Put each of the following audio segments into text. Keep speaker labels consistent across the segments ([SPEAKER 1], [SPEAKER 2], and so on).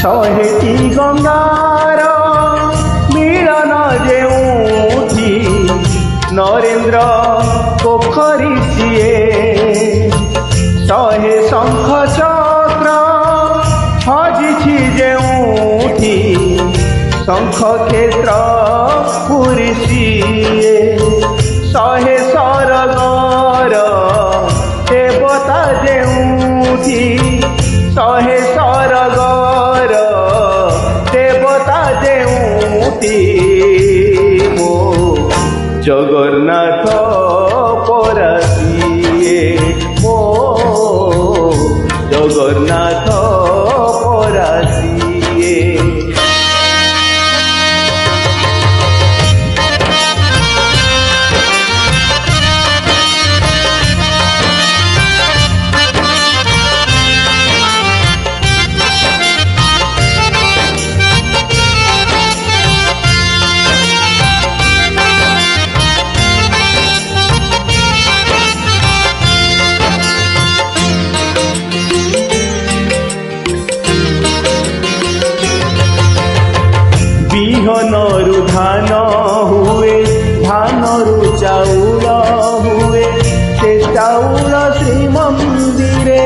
[SPEAKER 1] ଶହେଟି ଗଙ୍ଗାର ମିଳନ ଯେଉଁଠି ନରେନ୍ଦ୍ର ପୋଖରୀ ସିଏ ଶହେ ଶଙ୍ଖ ଚକ୍ର ହଜିଛି ଯେଉଁଠି ଶଙ୍ଖ କ୍ଷେତ୍ର ପୁରୀ ସିଏ ଶହେ ସରଗର ଦେବତା ଯେଉଁଠି ଶହେ ସରଗର ଦେବତା ଯେଉଁଠି ମୋ ଜଗନ୍ନାଥ ପରାସିଏ ମୋ ଜଗନ୍ନାଥ ପରାସିଏ। ବିହନରୁ ଧାନ ହୁଏ ଧାନରୁ ଚାଉଳ ହୁଏ ସେ ଚାଉଳ ଶ୍ରୀମନ୍ଦିରେ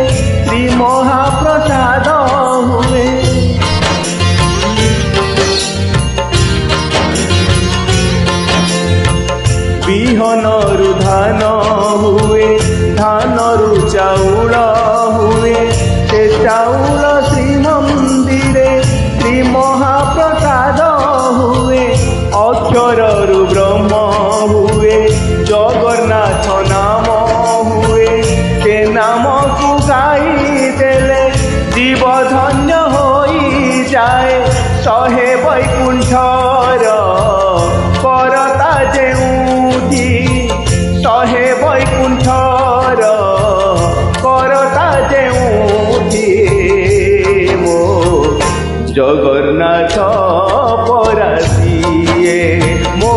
[SPEAKER 1] ଶ୍ରୀ ମହାପ୍ରସାଦ ହୁଏ। ବିହନରୁ ଧାନ ହୁଏ ଧାନରୁ ଚାଉଳ ହୁଏ ସେ ଚାଉଳ ଶ୍ରୀମନ୍ଦିରେ ଶ୍ରୀ ମହାପ୍ରସାଦ ହୁଏ। ଅକ୍ଷରରୁ ବ୍ରହ୍ମ ହୁଏ ଜଗନ୍ନାଥ ନାମ ହୁଏ ସେ ନାମକୁ ଗାଇଦେଲେ ଜୀବ ଧନ୍ୟ ହୋଇଯାଏ। ଶହେ ବୈକୁଣ୍ଠର କରତା ଯେଉଁଠି ଶହେ ବୈକୁଣ୍ଠର କରତା ଯେଉଁଠି ମୋ ଜଗନ୍ନାଥ ପରାସିଏ ମୋ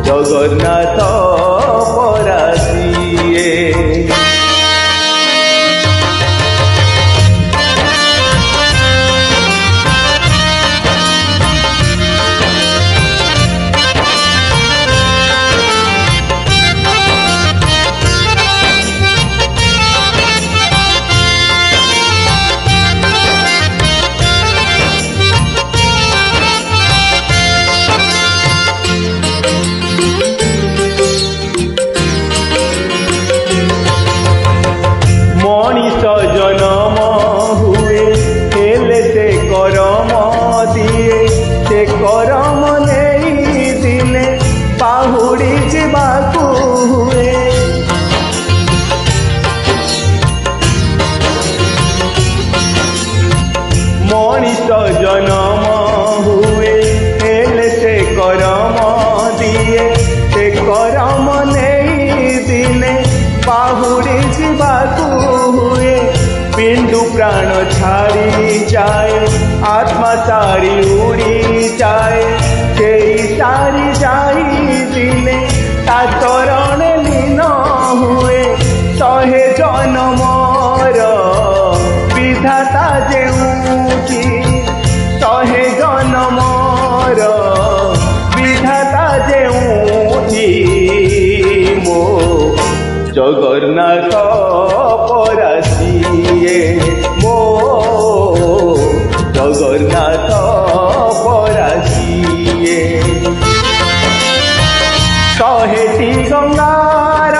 [SPEAKER 1] ଜଗନ୍ନାଥ ପରାସିଏ। ମଣିଷ ଜନମ ହୁଏ ହେଲେ ସେ କରମ ଦିଏ ସେ କରମ ନେଇ ଦିନେ ପାହୁଡ଼ି ଯିବାକୁ ହୁଏ। ମଣିଷ ଜନମ ହୁଏ ହେଲେ ସେ କରମ ଦିଏ ସେ କରମ ନେଇ ଦିନେ ପାହୁଡ଼ି ଯିବାକୁ ହୁଏ। ପିଣ୍ଡୁ ପ୍ରାଣ ଛାଡ଼ି ଯାଏ ଆତ୍ମା ସାରି ଉଡ଼ି ଯାଏ ସେଇ ସାରି ଯାଇ ଦିନେ ତା ଚରଣେ ଲୀନ ହୁଏ। ଶହେ ଜନମର ବିଧାତା ଯେଉଁଠି ଶହେ ଜନମର ବିଧାତା ଯେଉଁଠି ମୋ ଜଗନ୍ନାଥ ପରାସିଏ ମୋ ଜଗନ୍ନାଥ ପରାସିଏ। ଶହେଟି ଗଙ୍ଗାର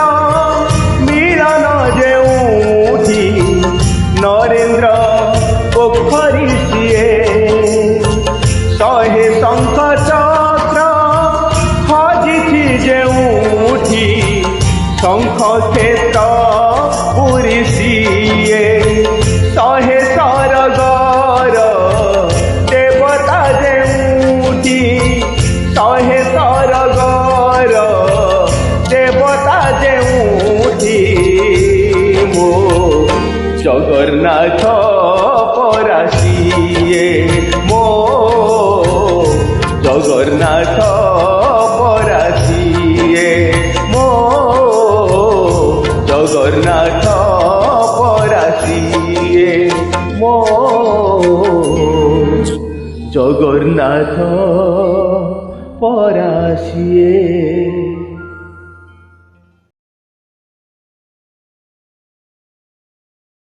[SPEAKER 1] ମିଳନ ଯେଉଁଠି ନରେନ୍ଦ୍ର ପୋଖରୀ ସିଏ ଶହେ ଶଙ୍ଖ ଚକ୍ର ହଜିଛି ଯେଉଁଠି ଶଙ୍ଖ କ୍ଷେତ୍ର ପୁରୀ ସିଏ ଶହେ ସରଗର ଦେବତା ଯେଉଁଠି ଶହେ ସରଗର ଦେବତା ଯେଉଁଠି ମୋ ଜଗନ୍ନାଥ ପରାସିଏ ମୋ ଜଗନ୍ନାଥ ପରାସିଏ ମୋ ଜଗନ୍ନାଥ ପରାସିଏ ମୋ জগন্নাথ পরাশিয়ে